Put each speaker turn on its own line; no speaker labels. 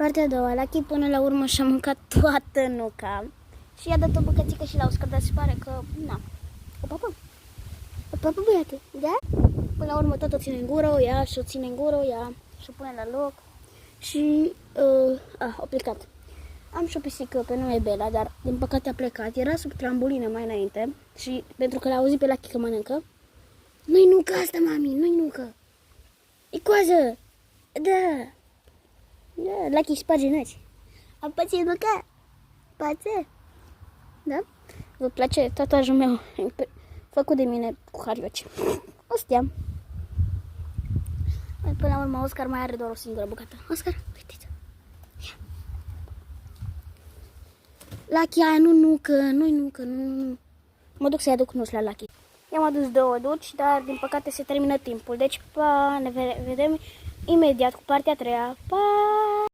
Partea a doua, Lucky până la urmă și-a mâncat toată nuca și i-a dat o bucățică și la Oscar, dar se pare că, na, o papă băiate, da? Până la urmă tot o ține în gură, o ia și o ține în gură, o ia și o pune la loc și a plecat. Am și o pisică pe nume Bela, dar din păcate a plecat, era sub trambulină mai înainte și pentru că l-a auzit pe Lucky că mănâncă, nu-i nucă asta, mami, nu-i nucă, e coază, da. Da, Lucky sparge năci. Apați nuca. Pață. Da? Vă place tatuajul meu făcut de mine cu harioci. Ostia. Până la urmă, Oscar mai are doar o singură bucată. Oscar, uite-ți. Lucky, aia nu nucă, nu-i nucă, nu. Mă duc să-i aduc nuci la Lucky. I-am adus 2 duci, dar din păcate se termină timpul. Deci, pa, ne vedem imediat cu partea a treia. Pa!